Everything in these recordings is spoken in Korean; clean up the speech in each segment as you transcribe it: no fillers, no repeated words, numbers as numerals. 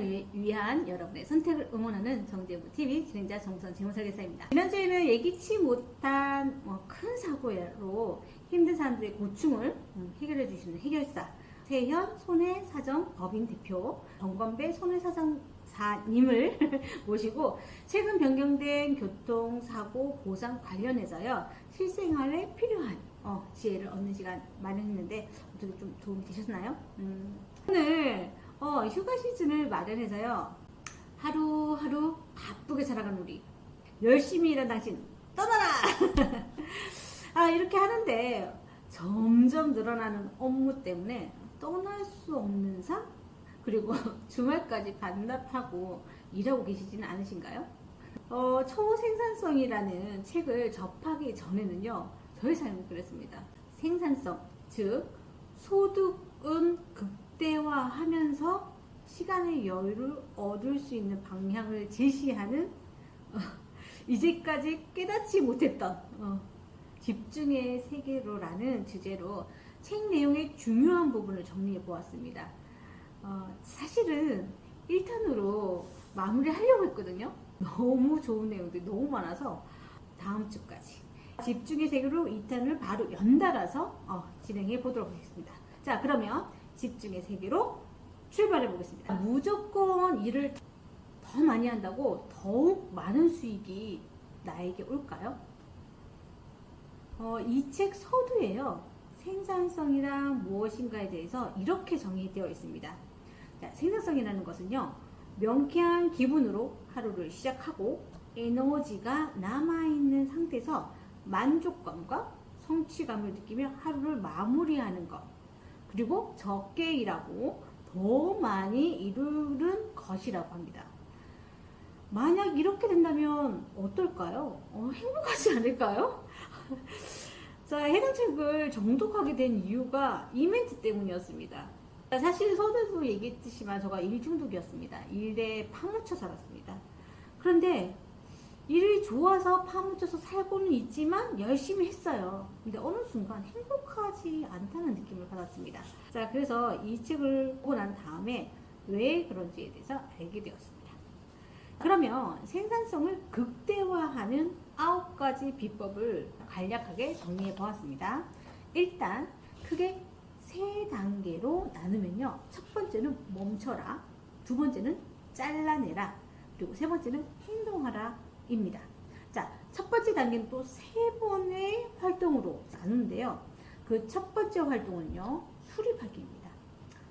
성장을 위한 여러분의 선택을 응원하는 정재부TV 진행자 정선 재무설계사입니다. 지난주에는 예기치 못한 큰 사고로 힘든 사람들의 고충을 해결해 주시는 해결사 세현 손해사정 법인 대표 정건배 손해사정사님을 모시고 최근 변경된 교통사고 보상 관련해서요 실생활에 필요한 지혜를 얻는 시간 마련했는데 어떻게 좀 도움이 되셨나요? 오늘 휴가 시즌을 마련해서요 하루하루 바쁘게 살아가는 우리 열심히 일한 당신 떠나라 이렇게 하는데 점점 늘어나는 업무 때문에 떠날 수 없는 삶 그리고 주말까지 반납하고 일하고 계시지는 않으신가요? 초생산성이라는 책을 접하기 전에는요 저의 삶은 그랬습니다. 생산성 즉 소득은 극대화하면서 시간의 여유를 얻을 수 있는 방향을 제시하는 이제까지 깨닫지 못했던 집중의 세계로라는 주제로 책 내용의 중요한 부분을 정리해 보았습니다. 사실은 1탄으로 마무리하려고 했거든요. 너무 좋은 내용들이 너무 많아서 다음 주까지 집중의 세계로 2탄을 바로 연달아서 진행해 보도록 하겠습니다. 자, 그러면 집중의 세계로 출발해 보겠습니다. 무조건 일을 더 많이 한다고 더욱 많은 수익이 나에게 올까요? 이 책 서두에요 생산성이란 무엇인가에 대해서 이렇게 정의되어 있습니다. 자, 생산성이라는 것은요 명쾌한 기분으로 하루를 시작하고 에너지가 남아있는 상태에서 만족감과 성취감을 느끼며 하루를 마무리하는 것 그리고 적게 일하고 더 많이 이루는 것이라고 합니다. 만약 이렇게 된다면 어떨까요? 행복하지 않을까요? 자, 해당 책을 정독하게 된 이유가 이 멘트 때문이었습니다. 사실 서두에도 얘기했지만 제가 일 중독이었습니다. 일에 파묻혀 살았습니다. 그런데 일이 좋아서 파묻혀서 살고는 있지만 열심히 했어요. 근데 어느 순간 행복하지 않다는 느낌을 받았습니다. 자, 그래서 이 책을 보고 난 다음에 왜 그런지에 대해서 알게 되었습니다. 그러면 생산성을 극대화하는 9가지 비법을 간략하게 정리해 보았습니다. 일단 크게 3단계로 나누면요. 첫 번째는 멈춰라, 두 번째는 잘라내라, 그리고 세 번째는 행동하라 입니다. 자, 첫 번째 단계는 또 3번의 활동으로 나누는데요. 그 첫 번째 활동은요, 수립하기입니다.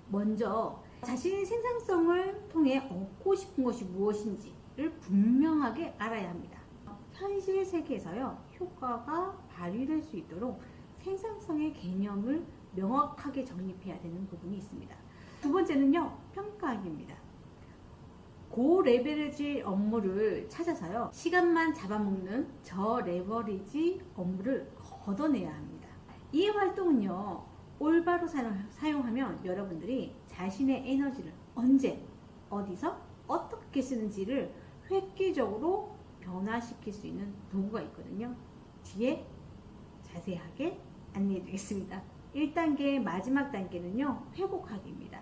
먼저 자신의 생산성을 통해 얻고 싶은 것이 무엇인지를 분명하게 알아야 합니다. 현실 세계에서요, 효과가 발휘될 수 있도록 생산성의 개념을 명확하게 정립해야 되는 부분이 있습니다. 두 번째는요, 평가하기입니다. 고레버리지 업무를 찾아서요 시간만 잡아먹는 저레버리지 업무를 걷어내야 합니다. 이 활동은요 올바로 사용하면 여러분들이 자신의 에너지를 언제 어디서 어떻게 쓰는지를 획기적으로 변화시킬 수 있는 도구가 있거든요. 뒤에 자세하게 안내해 드리겠습니다. 1단계 마지막 단계는요 회복하기입니다.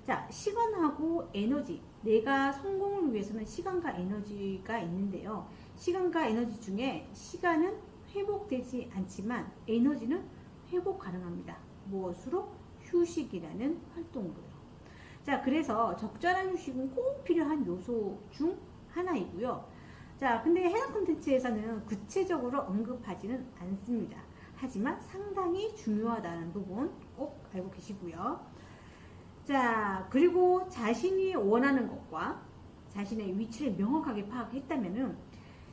자, 시간하고 에너지, 내가 성공을 위해서는 시간과 에너지가 있는데요. 시간과 에너지 중에 시간은 회복되지 않지만 에너지는 회복 가능합니다. 무엇으로? 휴식이라는 활동으로요. 자, 그래서 적절한 휴식은 꼭 필요한 요소 중 하나이고요. 자, 근데 해당 콘텐츠에서는 구체적으로 언급하지는 않습니다. 하지만 상당히 중요하다는 부분 꼭 알고 계시고요. 자, 그리고 자신이 원하는 것과 자신의 위치를 명확하게 파악했다면은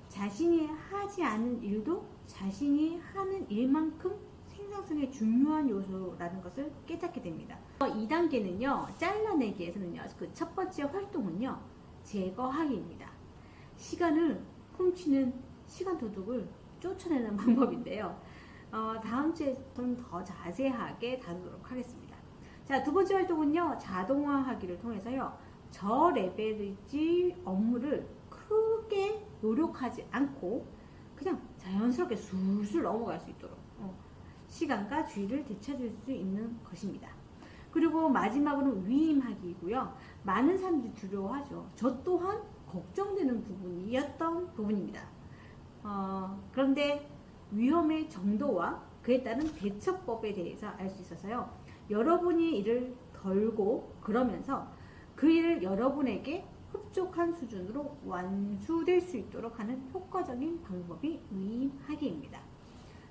자신이 하지 않은 일도 자신이 하는 일만큼 생산성의 중요한 요소라는 것을 깨닫게 됩니다. 2단계는요, 잘라내기에서는요, 그 첫 번째 활동은요, 제거하기입니다. 시간을 훔치는 시간 도둑을 쫓아내는 방법인데요. 다음 주에 좀 더 자세하게 다루도록 하겠습니다. 자, 두 번째 활동은요, 자동화하기를 통해서요, 저레벨리지 업무를 크게 노력하지 않고 그냥 자연스럽게 술술 넘어갈 수 있도록 시간과 주의를 되찾을 수 있는 것입니다. 그리고 마지막으로는 위임하기이고요. 많은 사람들이 두려워하죠. 저 또한 걱정되는 부분이었던 부분입니다. 그런데 위험의 정도와 그에 따른 대처법에 대해서 알 수 있어서요. 여러분이 이를 덜고 그러면서 그 일을 여러분에게 흡족한 수준으로 완수될 수 있도록 하는 효과적인 방법이 위임하기입니다.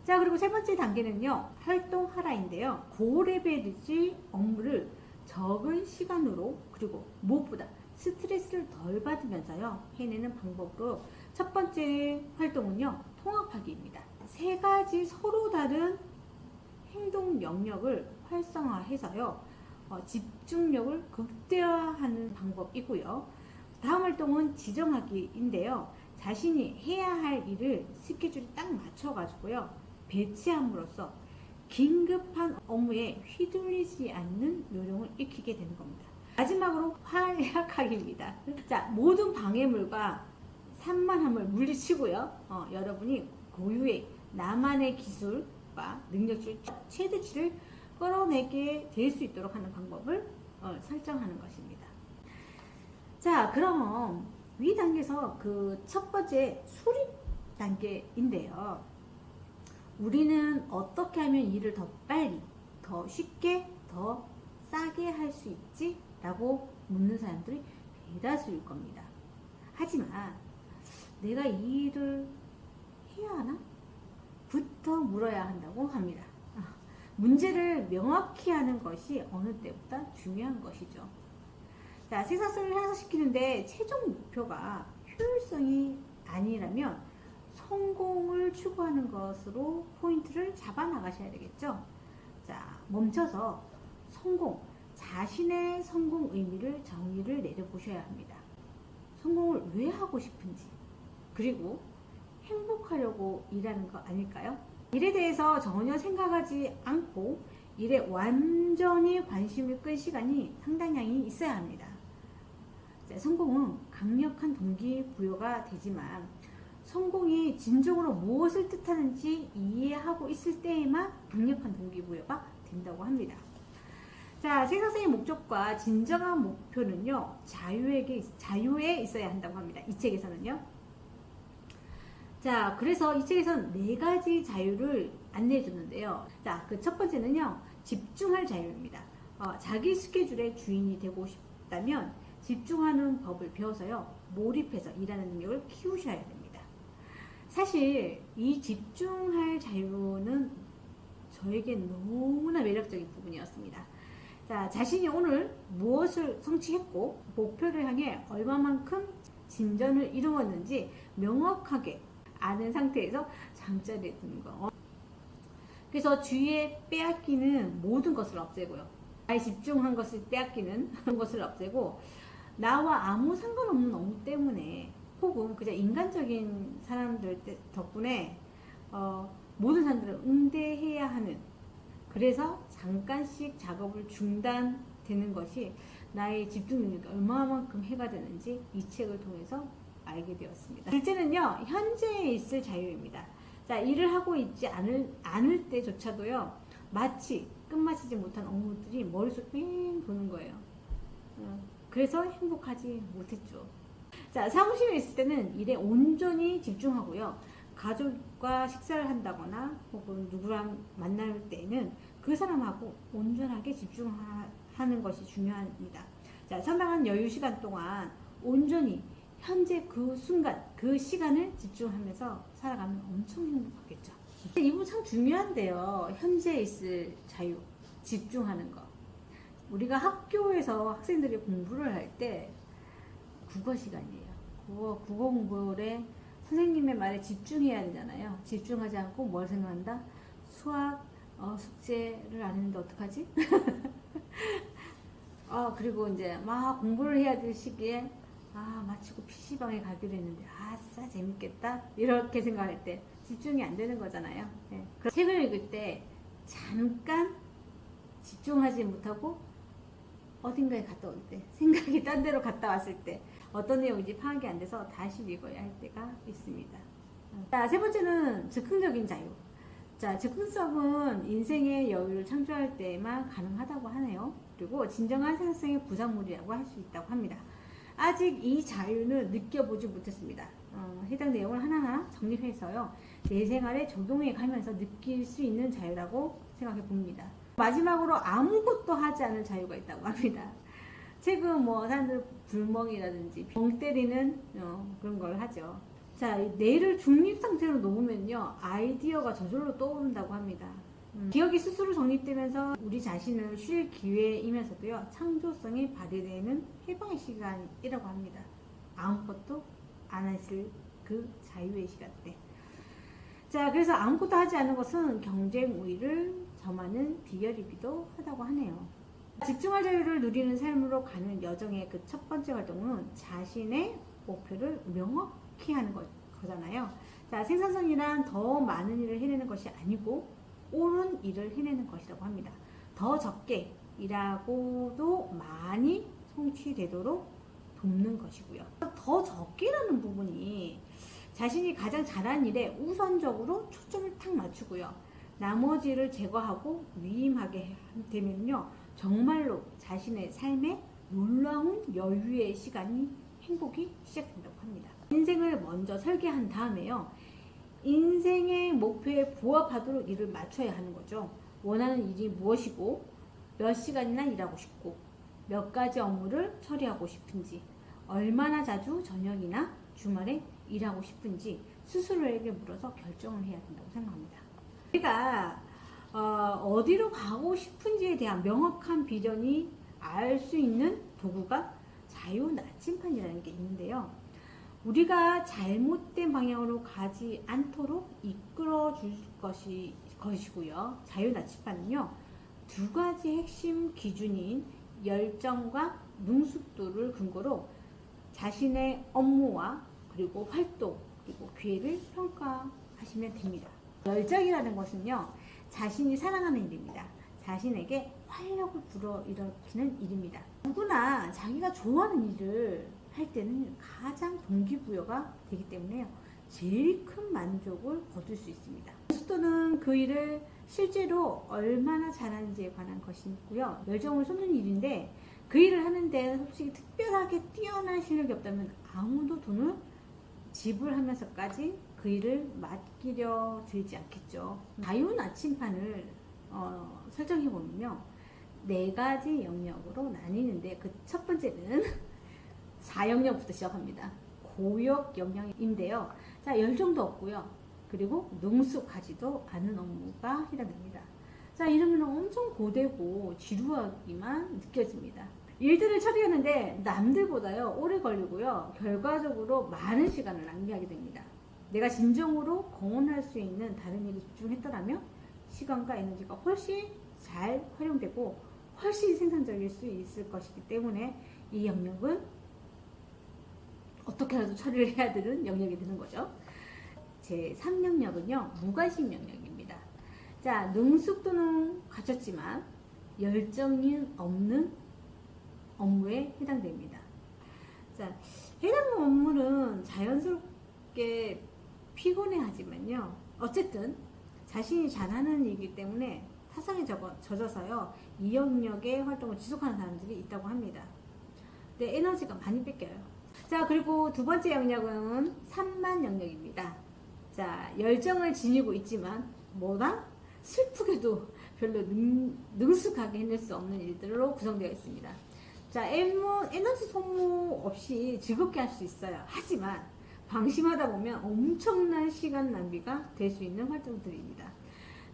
자, 그리고 세 번째 단계는요, 활동하라인데요. 고레벨이지 업무를 적은 시간으로 그리고 무엇보다 스트레스를 덜 받으면서요 해내는 방법으로 첫 번째 활동은요, 통합하기입니다. 세 가지 서로 다른 행동 영역을 활성화해서요 집중력을 극대화하는 방법이고요. 다음 활동은 지정하기인데요. 자신이 해야 할 일을 스케줄에 딱 맞춰가지고요 배치함으로써 긴급한 업무에 휘둘리지 않는 요령을 익히게 되는 겁니다. 마지막으로 활약하기입니다. 자, 모든 방해물과 산만함을 물리치고요. 여러분이 고유의 나만의 기술과 능력치를 최대치를 끌어내게 될 수 있도록 하는 방법을 설정하는 것입니다. 자, 그럼 위 단계에서 그 첫 번째 수립 단계인데요. 우리는 어떻게 하면 일을 더 빨리, 더 쉽게, 더 싸게 할 수 있지? 라고 묻는 사람들이 대다수일 겁니다. 하지만 내가 이 일을 해야 하나? 부터 물어야 한다고 합니다. 문제를 명확히 하는 것이 어느 때보다 중요한 것이죠. 자, 생산성을 향상시키는데 최종 목표가 효율성이 아니라면 성공을 추구하는 것으로 포인트를 잡아 나가셔야 되겠죠. 자, 멈춰서 자신의 성공 의미를 정의를 내려보셔야 합니다. 성공을 왜 하고 싶은지, 그리고 행복하려고 일하는 거 아닐까요? 일에 대해서 전혀 생각하지 않고 일에 완전히 관심을 끌 시간이 상당량이 있어야 합니다. 자, 성공은 강력한 동기부여가 되지만 성공이 진정으로 무엇을 뜻하는지 이해하고 있을 때에만 강력한 동기부여가 된다고 합니다. 자, 생산성의 목적과 진정한 목표는요, 자유에 있어야 한다고 합니다. 이 책에서는요. 자, 그래서 이 책에서는 네 가지 자유를 안내해 줬는데요. 자, 그 첫 번째는요, 집중할 자유입니다. 자기 스케줄의 주인이 되고 싶다면 집중하는 법을 배워서요, 몰입해서 일하는 능력을 키우셔야 됩니다. 사실 이 집중할 자유는 저에게 너무나 매력적인 부분이었습니다. 자, 자신이 오늘 무엇을 성취했고 목표를 향해 얼마만큼 진전을 이루었는지 명확하게 아는 상태에서 잠자리에 드는 거. 그래서 주위에 빼앗기는 모든 것을 없애고요. 나에 집중한 것을 빼앗기는 것을 없애고 나와 아무 상관없는 업무 때문에 혹은 그냥 인간적인 사람들 덕분에 모든 사람들을 응대해야 하는, 그래서 잠깐씩 작업을 중단되는 것이 나의 집중 능력이 얼마만큼 해가 되는지 이 책을 통해서 알게 되었습니다. 둘째는요, 현재에 있을 자유입니다. 자, 일을 하고 있지 않을 때조차도요, 마치 끝마치지 못한 업무들이 머릿속에 뺑 도는 거예요. 그래서 행복하지 못했죠. 자, 사무실에 있을 때는 일에 온전히 집중하고요. 가족과 식사를 한다거나 혹은 누구랑 만날 때는 그 사람하고 온전하게 집중하는 것이 중요합니다. 자, 상당한 여유 시간 동안 온전히 현재 그 순간, 그 시간을 집중하면서 살아가면 엄청 행복하겠죠. 이 부분 참 중요한데요. 현재 있을 자유, 집중하는 거. 우리가 학교에서 학생들이 공부를 할 때 국어 시간이에요. 국어 공부를 선생님의 말에 집중해야 되잖아요. 집중하지 않고 뭘 생각한다? 수학, 숙제를 안 했는데 어떡하지? 그리고 이제 막 공부를 해야 될 시기에 마치고 PC방에 가기로 했는데 아싸 재밌겠다 이렇게 생각할 때 집중이 안 되는 거잖아요. 네. 책을 읽을 때 잠깐 집중하지 못하고 어딘가에 갔다 올 때, 생각이 딴 데로 갔다 왔을 때 어떤 내용인지 파악이 안 돼서 다시 읽어야 할 때가 있습니다. 자, 세 번째는 즉흥적인 자유. 자, 즉흥성은 인생의 여유를 창조할 때만 가능하다고 하네요. 그리고 진정한 생산성의 부산물이라고 할 수 있다고 합니다. 아직 이 자유는 느껴보지 못했습니다. 해당 내용을 하나하나 정립해서요, 내 생활에 적용해 가면서 느낄 수 있는 자유라고 생각해 봅니다. 마지막으로 아무것도 하지 않을 자유가 있다고 합니다. 최근 뭐 사람들 불멍이라든지 병 때리는 그런 걸 하죠. 자, 뇌를 중립 상태로 놓으면요, 아이디어가 저절로 떠오른다고 합니다. 기억이 스스로 정립되면서 우리 자신을 쉴 기회이면서도요, 창조성이 발휘되는 해방의 시간이라고 합니다. 아무것도 안 했을 그 자유의 시간 때. 자, 그래서 아무것도 하지 않는 것은 경쟁 우위를 점하는 비결이기도 하다고 하네요. 집중할 자유를 누리는 삶으로 가는 여정의 그 첫 번째 활동은 자신의 목표를 명확히 하는 거잖아요. 자, 생산성이란 더 많은 일을 해내는 것이 아니고 옳은 일을 해내는 것이라고 합니다. 더 적게 일하고도 많이 성취되도록 돕는 것이고요. 더 적게라는 부분이 자신이 가장 잘하는 일에 우선적으로 초점을 탁 맞추고요, 나머지를 제거하고 위임하게 되면요, 정말로 자신의 삶에 놀라운 여유의 시간이, 행복이 시작된다고 합니다. 인생을 먼저 설계한 다음에요, 인생의 목표에 부합하도록 일을 맞춰야 하는 거죠. 원하는 일이 무엇이고, 몇 시간이나 일하고 싶고, 몇 가지 업무를 처리하고 싶은지, 얼마나 자주 저녁이나 주말에 일하고 싶은지 스스로에게 물어서 결정을 해야 된다고 생각합니다. 우리가 어디로 가고 싶은지에 대한 명확한 비전이 알 수 있는 도구가 자유 나침판이라는 게 있는데요. 우리가 잘못된 방향으로 가지 않도록 이끌어 줄 것이고요. 자유 나침판은요, 두 가지 핵심 기준인 열정과 능숙도를 근거로 자신의 업무와 그리고 활동 그리고 기회를 평가하시면 됩니다. 열정이라는 것은요, 자신이 사랑하는 일입니다. 자신에게 활력을 불어일으키는 일입니다. 누구나 자기가 좋아하는 일을 할 때는 가장 동기부여가 되기 때문에요, 제일 큰 만족을 거둘 수 있습니다. 능숙도는 그 일을 실제로 얼마나 잘하는지에 관한 것이고요, 열정을 쏟는 일인데 그 일을 하는데 솔직히 특별하게 뛰어난 실력이 없다면 아무도 돈을 지불하면서까지 그 일을 맡기려 들지 않겠죠. 자유 나침판을 설정해보면요, 4가지 영역으로 나뉘는데 그 첫 번째는 4영역부터 시작합니다. 고역 영역인데요. 자, 열정도 없고요, 그리고 능숙하지도 않은 업무가 해당됩니다. 자, 이러면 엄청 고되고 지루하기만 느껴집니다. 일들을 처리하는데 남들보다요 오래 걸리고요, 결과적으로 많은 시간을 낭비하게 됩니다. 내가 진정으로 공헌할 수 있는 다른 일에 집중했더라면 시간과 에너지가 훨씬 잘 활용되고 훨씬 생산적일 수 있을 것이기 때문에 이 영역은 어떻게라도 처리를 해야 되는 영역이 되는 거죠. 제 3영역은요 무관심 영역입니다. 자, 능숙도는 갖췄지만 열정이 없는 업무에 해당됩니다. 자, 해당 업무는 자연스럽게 피곤해하지만요, 어쨌든 자신이 잘하는 일이기 때문에 타성에 젖어서요, 이 영역의 활동을 지속하는 사람들이 있다고 합니다. 근데 에너지가 많이 뺏겨요. 자, 그리고 두 번째 영역은 산만 영역입니다. 자, 열정을 지니고 있지만 뭐다? 슬프게도 별로 능숙하게 해낼 수 없는 일들로 구성되어 있습니다. 자, 에너지 소모 없이 즐겁게 할 수 있어요. 하지만 방심하다 보면 엄청난 시간 낭비가 될 수 있는 활동들입니다.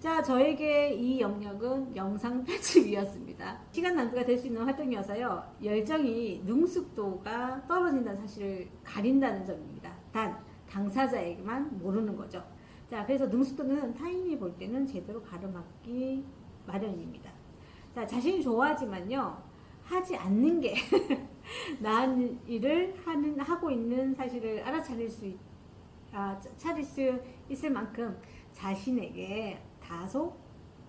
자, 저에게 이 영역은 영상 편집이었습니다. 시간 낭비가 될 수 있는 활동이어서요, 열정이 능숙도가 떨어진다는 사실을 가린다는 점입니다. 단 당사자에게만 모르는 거죠. 자, 그래서 능숙도는 타인이 볼 때는 제대로 가로막기 마련입니다. 자, 자신이 좋아하지만요 하지 않는 게 나은 일을 하고 있는 사실을 알아차릴 수 있을 만큼 자신에게 다소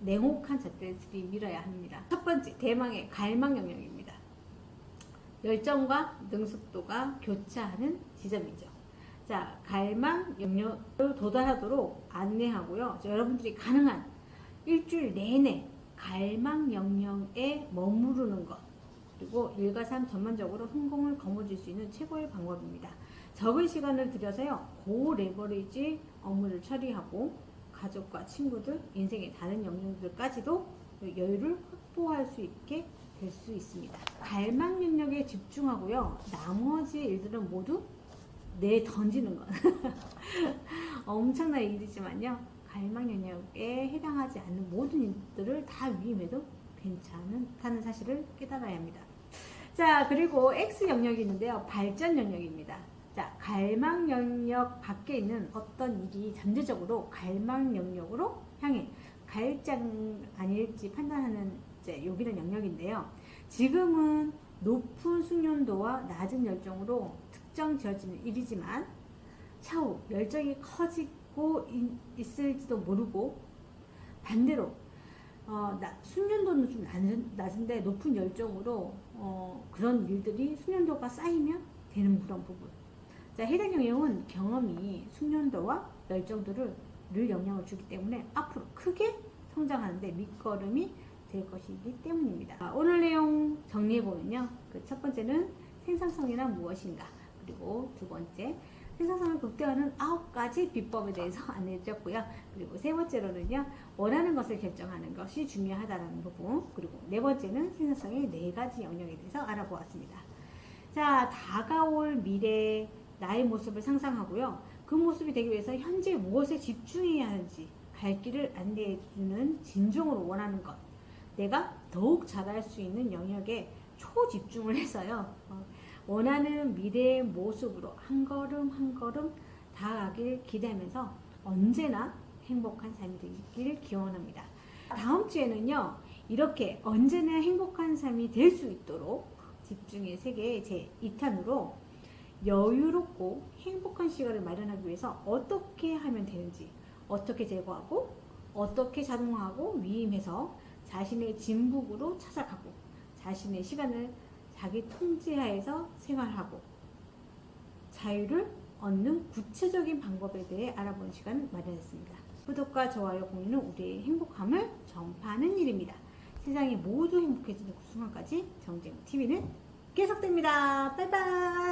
냉혹한 잣대들이 밀어야 합니다. 첫 번째, 대망의 갈망 영역입니다. 열정과 능숙도가 교차하는 지점이죠. 자, 갈망 영역을 도달하도록 안내하고요. 여러분들이 가능한 일주일 내내 갈망 영역에 머무르는 것, 그리고 일과 삶 전반적으로 성공을 거머쥘 수 있는 최고의 방법입니다. 적은 시간을 들여서요, 고레버리지 업무를 처리하고 가족과 친구들, 인생의 다른 영역들까지도 여유를 확보할 수 있게 될 수 있습니다. 갈망 영역에 집중하고요, 나머지 일들은 모두 내던지는 것. 엄청난 일이지만요, 갈망 영역에 해당하지 않는 모든 일들을 다 위임해도 괜찮다는 사실을 깨달아야 합니다. 자, 그리고 X 영역이 있는데요, 발전 영역입니다. 자, 갈망 영역 밖에 있는 어떤 일이 잠재적으로 갈망 영역으로 향해 갈지 아닐지 판단하는 여기는 영역인데요. 지금은 높은 숙련도와 낮은 열정으로 특정 지어지는 일이지만 차후 열정이 커지고 있을지도 모르고, 반대로 숙련도는 좀 낮은데 높은 열정으로 그런 일들이 숙련도가 쌓이면 되는 그런 부분. 자, 해당 영역은 경험이 숙련도와 열정도를 늘 영향을 주기 때문에 앞으로 크게 성장하는데 밑거름이 될 것이기 때문입니다. 오늘 내용 정리해보면요, 그 첫 번째는 생산성이란 무엇인가, 그리고 두 번째 생산성을 극대화하는 9가지 비법에 대해서 안내해드렸고요. 그리고 세 번째로는요, 원하는 것을 결정하는 것이 중요하다는 부분, 그리고 네 번째는 생산성의 4가지 영역에 대해서 알아보았습니다. 자, 다가올 미래 나의 모습을 상상하고요, 그 모습이 되기 위해서 현재 무엇에 집중해야 하는지 갈 길을 안내해주는 진정으로 원하는 것, 내가 더욱 잘할 수 있는 영역에 초집중을 해서요, 원하는 미래의 모습으로 한 걸음 한 걸음 다가가길 기대하면서 언제나 행복한 삶이 되길 기원합니다. 다음 주에는요, 이렇게 언제나 행복한 삶이 될 수 있도록 집중의 세계의 제 2탄으로 여유롭고 행복한 시간을 마련하기 위해서 어떻게 하면 되는지, 어떻게 제거하고 어떻게 자동화하고 위임해서 자신의 진북으로 찾아가고 자신의 시간을 자기 통제하에서 생활하고 자유를 얻는 구체적인 방법에 대해 알아보는 시간을 마련했습니다. 구독과 좋아요, 공유는 우리의 행복함을 전파하는 일입니다. 세상이 모두 행복해지는 그 순간까지 정재훈TV는 계속됩니다. 빠이빠이.